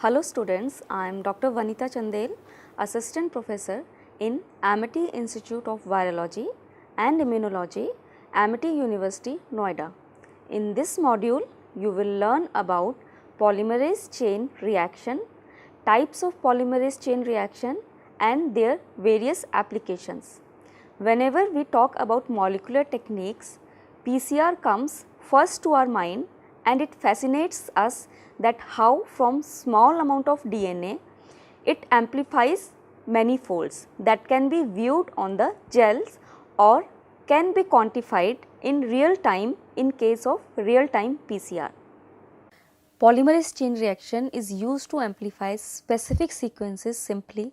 Hello students, I am Dr. Vanita Chandel, Assistant Professor in Amity Institute of Virology and Immunology, Amity University, Noida. In this module, you will learn about polymerase chain reaction, types of polymerase chain reaction and their various applications. Whenever we talk about molecular techniques, PCR comes first to our mind and it fascinates us that how from small amount of DNA it amplifies many folds that can be viewed on the gels or can be quantified in real time in case of real time PCR. Polymerase chain reaction is used to amplify specific sequences simply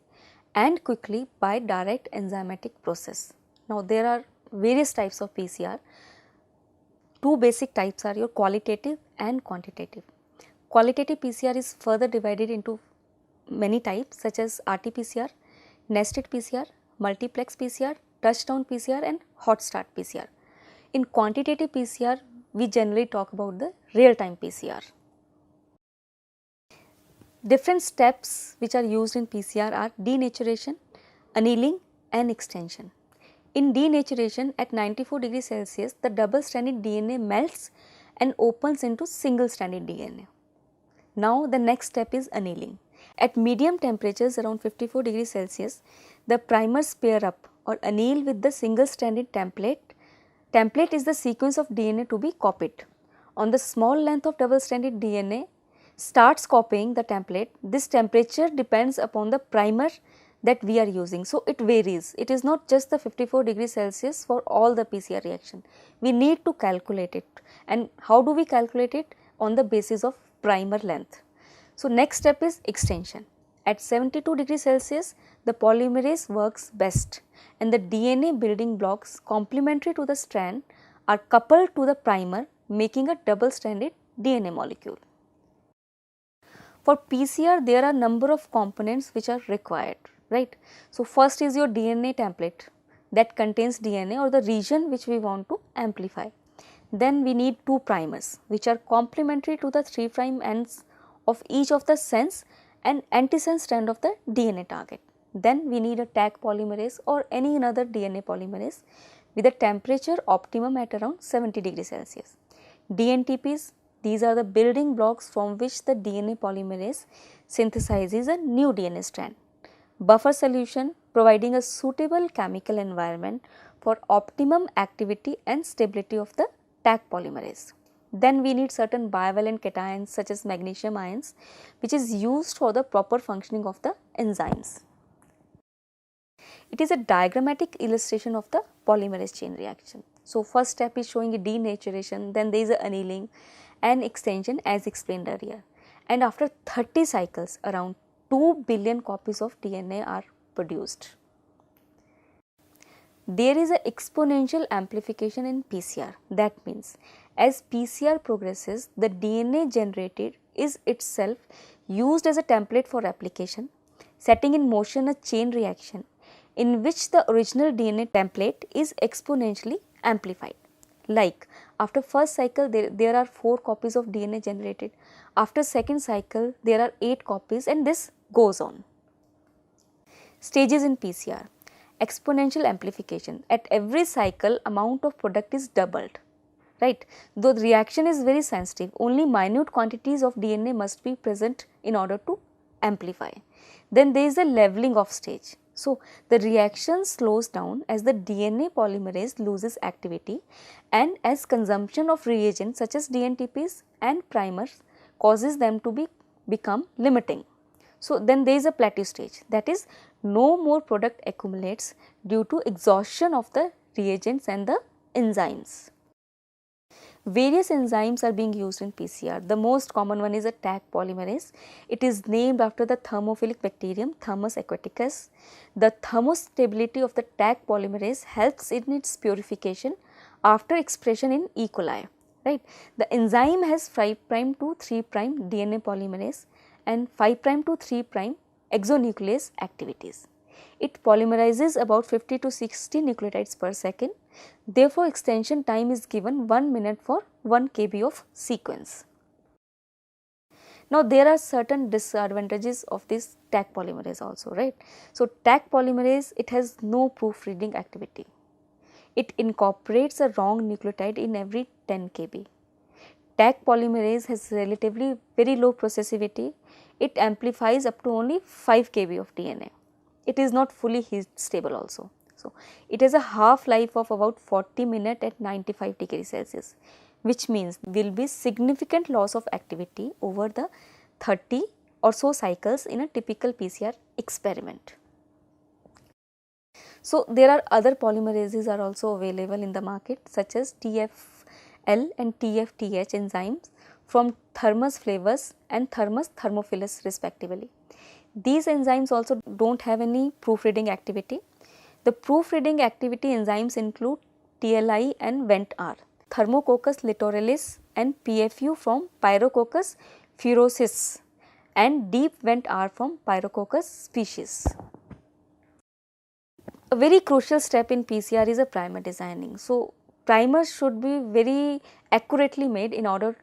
and quickly by direct enzymatic process. Now there are various types of PCR. Two basic types are your qualitative and quantitative. Qualitative PCR is further divided into many types such as RT-PCR, nested PCR, multiplex PCR, touchdown PCR and hot start PCR. In quantitative PCR, we generally talk about the real-time PCR. Different steps which are used in PCR are denaturation, annealing and extension. In denaturation at 94 degrees Celsius, the double stranded DNA melts and opens into single stranded DNA. Now the next step is annealing. At medium temperatures around 54 degrees Celsius, the primers pair up or anneal with the single stranded template. Template is the sequence of DNA to be copied. On the small length of double stranded DNA starts copying the template, this temperature depends upon the primer that we are using. So, it varies. It is not just the 54 degrees Celsius for all the PCR reaction. We need to calculate it. And how do we calculate it? On the basis of primer length. So, next step is extension. At 72 degrees Celsius, the polymerase works best and the DNA building blocks complementary to the strand are coupled to the primer, making a double stranded DNA molecule. For PCR, there are number of components which are required, right. So, first is your DNA template that contains DNA or the region which we want to amplify. Then we need two primers which are complementary to the 3' ends of each of the sense and antisense strand of the DNA target. Then we need a Taq polymerase or any another DNA polymerase with a temperature optimum at around 70 degrees Celsius. DNTPs, these are the building blocks from which the DNA polymerase synthesizes a new DNA strand. Buffer solution providing a suitable chemical environment for optimum activity and stability of the Taq polymerase. Then we need certain bivalent cations such as magnesium ions which is used for the proper functioning of the enzymes. It is a diagrammatic illustration of the polymerase chain reaction. So, first step is showing a denaturation, then there is a annealing and extension as explained earlier. And after 30 cycles, around 2 billion copies of DNA are produced. There is an exponential amplification in PCR. That means, as PCR progresses, the DNA generated is itself used as a template for replication, setting in motion a chain reaction in which the original DNA template is exponentially amplified. Like after first cycle there are 4 copies of DNA generated, after second cycle there are 8 copies and this goes on. Stages in PCR. Exponential amplification. At every cycle amount of product is doubled, right. Though the reaction is very sensitive, only minute quantities of DNA must be present in order to amplify. Then there is a leveling of stage. So, the reaction slows down as the DNA polymerase loses activity and as consumption of reagents such as DNTPs and primers causes them to become limiting. So, then there is a plateau stage, that is no more product accumulates due to exhaustion of the reagents and the enzymes. Various enzymes are being used in PCR. The most common one is a Taq polymerase. It is named after the thermophilic bacterium Thermus aquaticus. The thermostability of the Taq polymerase helps in its purification after expression in E. coli, right. The enzyme has 5' to 3' DNA polymerase and 5' to 3' exonuclease activities. It polymerizes about 50 to 60 nucleotides per second. Therefore, extension time is given 1 minute for 1 kb of sequence. Now there are certain disadvantages of this Taq polymerase also, right. So Taq polymerase, it has no proofreading activity. It incorporates a wrong nucleotide in every 10 kb. Taq polymerase has relatively very low processivity. It amplifies up to only 5 kb of DNA. It is not fully heat stable also. So it has a half life of about 40 minutes at 95 degrees Celsius, which means there will be significant loss of activity over the 30 or so cycles in a typical PCR experiment. So there are other polymerases are also available in the market, such as TFL and TFTH enzymes from Thermus flavus and Thermus thermophilus respectively. These enzymes also do not have any proofreading activity. The proofreading activity enzymes include TLI and VENT-R, Thermococcus litoralis and PFU from Pyrococcus furosis and deep VENT-R from Pyrococcus species. A very crucial step in PCR is a primer designing. So primers should be very accurately made in order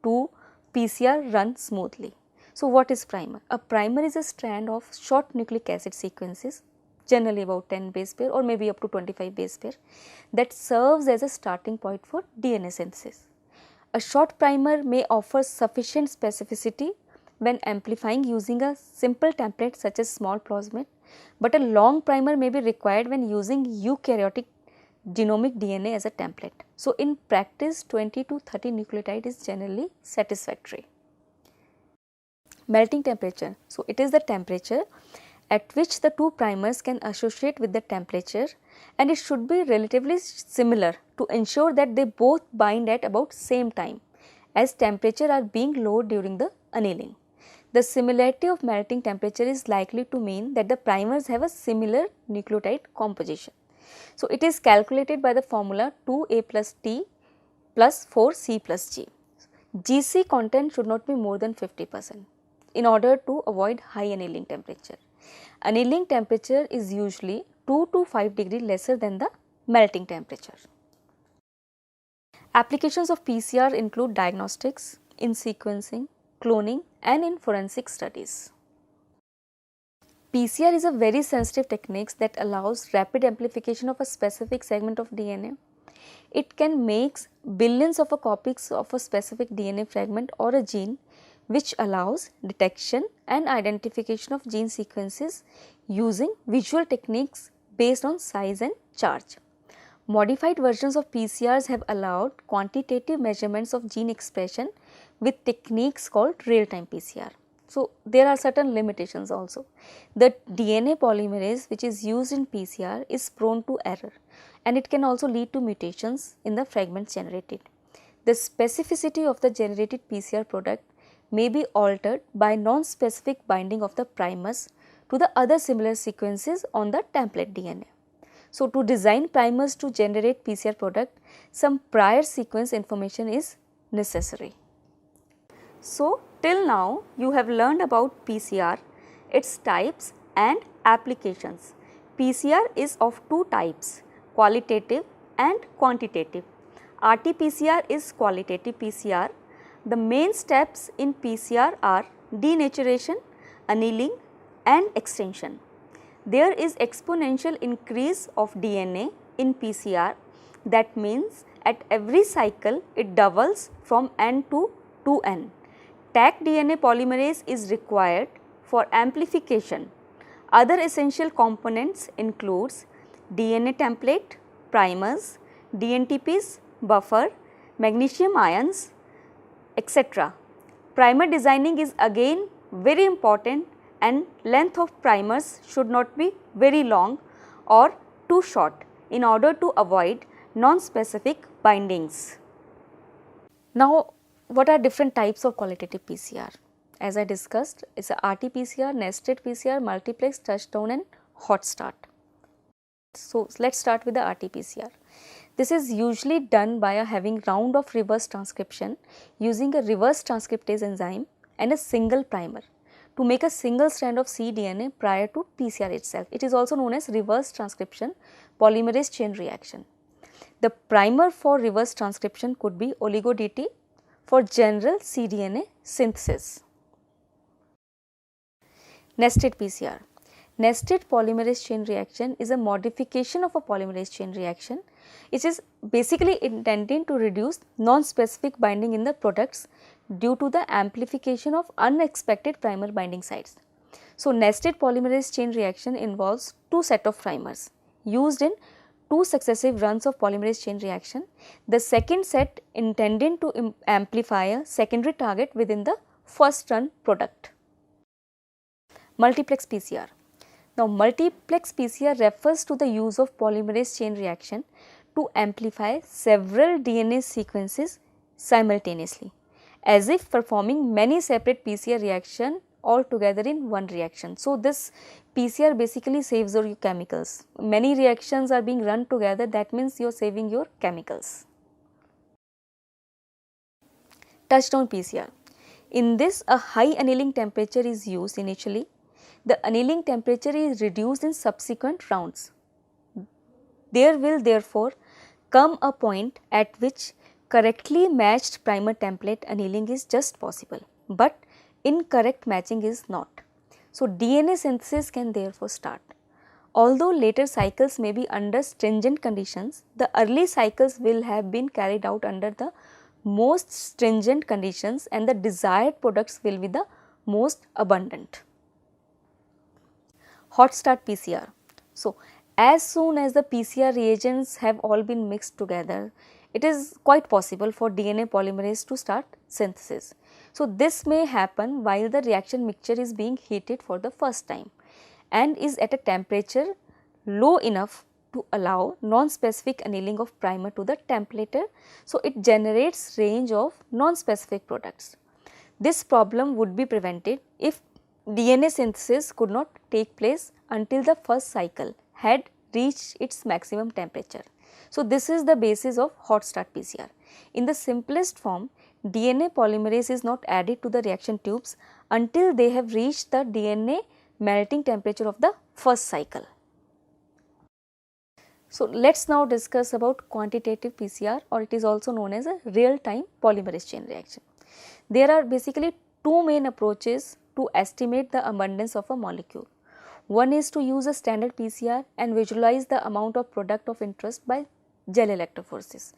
to PCR run smoothly. So what is primer? A primer is a strand of short nucleic acid sequences, generally about 10 base pair or maybe up to 25 base pair, that serves as a starting point for DNA synthesis. A short primer may offer sufficient specificity when amplifying using a simple template such as small plasmid, but a long primer may be required when using eukaryotic genomic DNA as a template. So in practice, 20 to 30 nucleotide is generally satisfactory. Melting temperature. So it is the temperature at which the two primers can associate with the temperature, and it should be relatively similar to ensure that they both bind at about same time, as temperature are being lowered during the annealing. The similarity of melting temperature is likely to mean that the primers have a similar nucleotide composition. So it is calculated by the formula 2A plus T plus 4C plus G. GC content should not be more than 50% in order to avoid high annealing temperature. Annealing temperature is usually 2 to 5 degree lesser than the melting temperature. Applications of PCR include diagnostics, in sequencing, cloning and in forensic studies. PCR is a very sensitive technique that allows rapid amplification of a specific segment of DNA. It can make billions of copies of a specific DNA fragment or a gene, which allows detection and identification of gene sequences using visual techniques based on size and charge. Modified versions of PCRs have allowed quantitative measurements of gene expression with techniques called real-time PCR. So there are certain limitations also. The DNA polymerase which is used in PCR is prone to error, and it can also lead to mutations in the fragments generated. The specificity of the generated PCR product may be altered by non-specific binding of the primers to the other similar sequences on the template DNA. So to design primers to generate PCR product, some prior sequence information is necessary. So till now you have learned about PCR, its types and applications. PCR is of two types, qualitative and quantitative. RT-PCR is qualitative PCR. The main steps in PCR are denaturation, annealing and extension. There is exponential increase of DNA in PCR, that means at every cycle it doubles from N to 2N. Taq DNA polymerase is required for amplification. Other essential components includes DNA template, primers, DNTPs, buffer, magnesium ions, etc. Primer designing is again very important, and length of primers should not be very long or too short in order to avoid non-specific bindings. Now what are different types of qualitative PCR? As I discussed, it is a RT-PCR, nested PCR, multiplex, touchdown and hot start. So let us start with the RT-PCR. This is usually done by having round of reverse transcription using a reverse transcriptase enzyme and a single primer to make a single strand of cDNA prior to PCR itself. It is also known as reverse transcription polymerase chain reaction. The primer for reverse transcription could be oligo-DT for general cDNA synthesis. Nested PCR. Nested polymerase chain reaction is a modification of a polymerase chain reaction. It is basically intended to reduce non-specific binding in the products due to the amplification of unexpected primer binding sites. So, nested polymerase chain reaction involves two set of primers used in two successive runs of polymerase chain reaction. The second set intended to amplify a secondary target within the first run product. Multiplex PCR. Now, multiplex PCR refers to the use of polymerase chain reaction to amplify several DNA sequences simultaneously, as if performing many separate PCR reactions all together in one reaction. So, this PCR basically saves your chemicals. Many reactions are being run together, that means you are saving your chemicals. Touchdown PCR. In this, a high annealing temperature is used initially. The annealing temperature is reduced in subsequent rounds. There will therefore come a point at which correctly matched primer template annealing is just possible, but incorrect matching is not. So, DNA synthesis can therefore start. Although later cycles may be under stringent conditions, the early cycles will have been carried out under the most stringent conditions and the desired products will be the most abundant. Hot start PCR. So, as soon as the PCR reagents have all been mixed together, it is quite possible for DNA polymerase to start synthesis. So, this may happen while the reaction mixture is being heated for the first time and is at a temperature low enough to allow non-specific annealing of primer to the templator. So, it generates range of non-specific products. This problem would be prevented if DNA synthesis could not take place until the first cycle had reached its maximum temperature. So, this is the basis of hot start PCR. In the simplest form, DNA polymerase is not added to the reaction tubes until they have reached the DNA melting temperature of the first cycle. So, let us now discuss about quantitative PCR, or it is also known as a real time polymerase chain reaction. There are basically two main approaches to estimate the abundance of a molecule. One is to use a standard PCR and visualize the amount of product of interest by gel electrophoresis,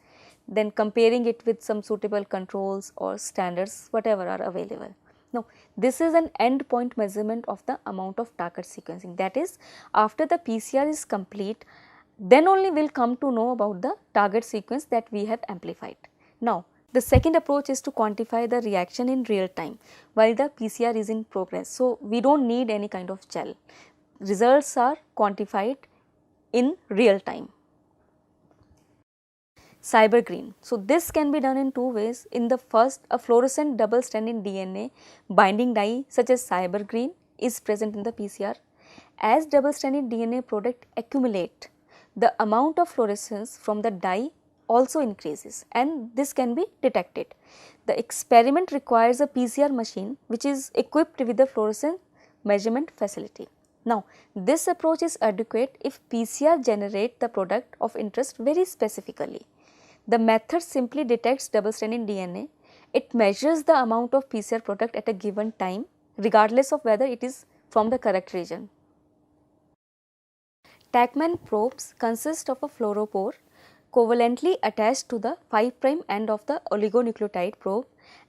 then comparing it with some suitable controls or standards whatever are available. Now, this is an end point measurement of the amount of target sequencing, that is, after the PCR is complete, then only we will come to know about the target sequence that we have amplified. Now, the second approach is to quantify the reaction in real time while the PCR is in progress. So, we do not need any kind of gel. Results are quantified in real time. Cybergreen. So, this can be done in two ways. In the first, a fluorescent double stranded DNA binding dye such as cybergreen is present in the PCR. As double stranded DNA product accumulate, the amount of fluorescence from the dye also increases and this can be detected. The experiment requires a PCR machine which is equipped with a fluorescence measurement facility. Now, this approach is adequate if PCR generate the product of interest very specifically. The method simply detects double stranded DNA. It measures the amount of PCR product at a given time regardless of whether it is from the correct region. Tachman probes consist of a fluoropore covalently attached to the 5' end of the oligonucleotide probe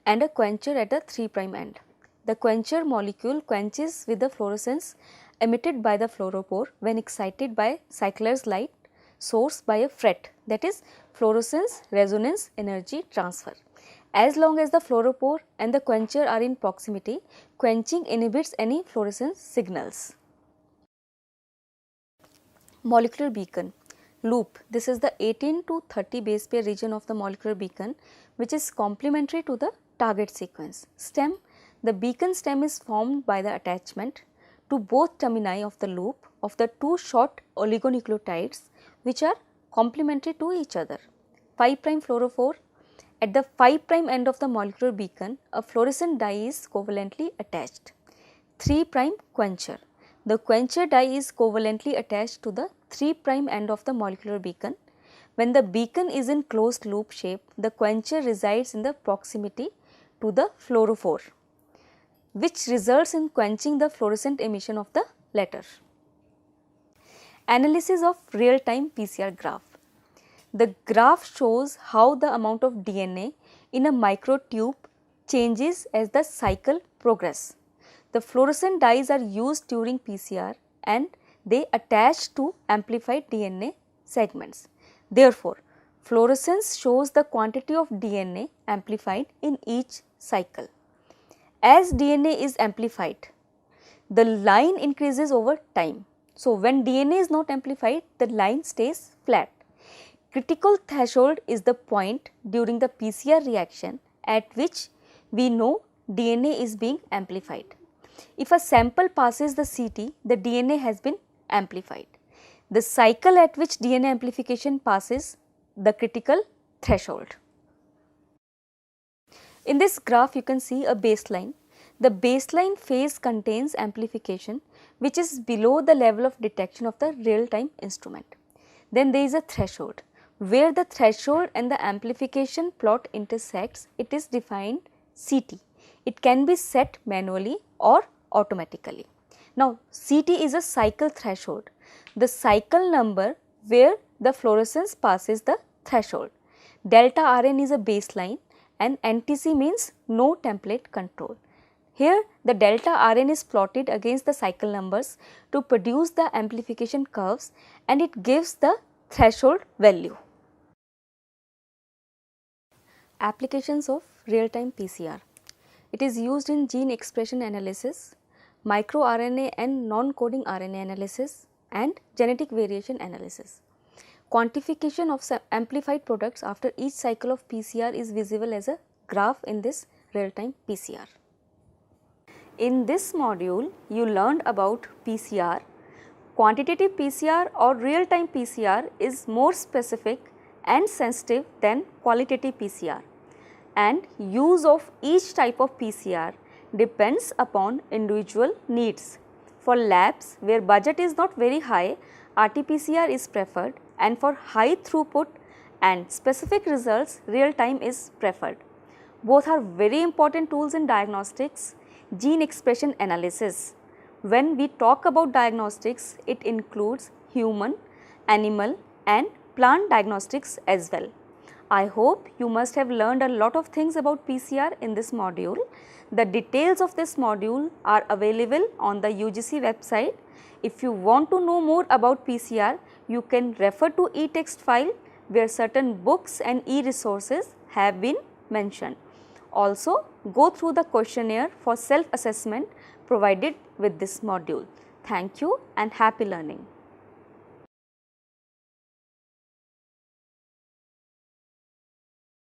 and a quencher at the 3' end. The quencher molecule quenches with the fluorescence emitted by the fluoropore when excited by Cycler's light source by a FRET, that is fluorescence resonance energy transfer. As long as the fluoropore and the quencher are in proximity, quenching inhibits any fluorescence signals. Molecular beacon. Loop. This is the 18 to 30 base pair region of the molecular beacon which is complementary to the target sequence. Stem. The beacon stem is formed by the attachment to both termini of the loop of the two short oligonucleotides which are complementary to each other. 5' fluorophore. At the 5' end of the molecular beacon, a fluorescent dye is covalently attached. 3' quencher. The quencher dye is covalently attached to the 3' end of the molecular beacon. When the beacon is in closed loop shape, the quencher resides in the proximity to the fluorophore. which results in quenching the fluorescent emission of the latter. Analysis of real-time PCR graph. The graph shows how the amount of DNA in a microtube changes as the cycle progresses. The fluorescent dyes are used during PCR and they attach to amplified DNA segments. Therefore, fluorescence shows the quantity of DNA amplified in each cycle. As DNA is amplified, the line increases over time. So, when DNA is not amplified, the line stays flat. Critical threshold is the point during the PCR reaction at which we know DNA is being amplified. If a sample passes the CT, the DNA has been amplified. The cycle at which DNA amplification passes the critical threshold. In this graph, you can see a baseline. The baseline phase contains amplification which is below the level of detection of the real-time instrument. Then there is a threshold. Where the threshold and the amplification plot intersects, it is defined CT. It can be set manually or automatically. Now, CT is a cycle threshold, the cycle number where the fluorescence passes the threshold. Delta Rn is a baseline and NTC means no template control. Here the delta Rn is plotted against the cycle numbers to produce the amplification curves and it gives the threshold value. Applications of real-time PCR. It is used in gene expression analysis, microRNA and non-coding RNA analysis and genetic variation analysis. Quantification of amplified products after each cycle of PCR is visible as a graph in this real-time PCR. In this module, you learned about PCR. Quantitative PCR or real-time PCR is more specific and sensitive than qualitative PCR, and use of each type of PCR depends upon individual needs. For labs where budget is not very high, RT-PCR is preferred, and for high throughput and specific results, real-time is preferred. Both are very important tools in diagnostics. Gene expression analysis. When we talk about diagnostics, it includes human, animal and plant diagnostics as well. I hope you must have learned a lot of things about PCR in this module. The details of this module are available on the UGC website. If you want to know more about PCR, you can refer to e-text file where certain books and e-resources have been mentioned. Also, go through the questionnaire for self-assessment provided with this module. Thank you and happy learning.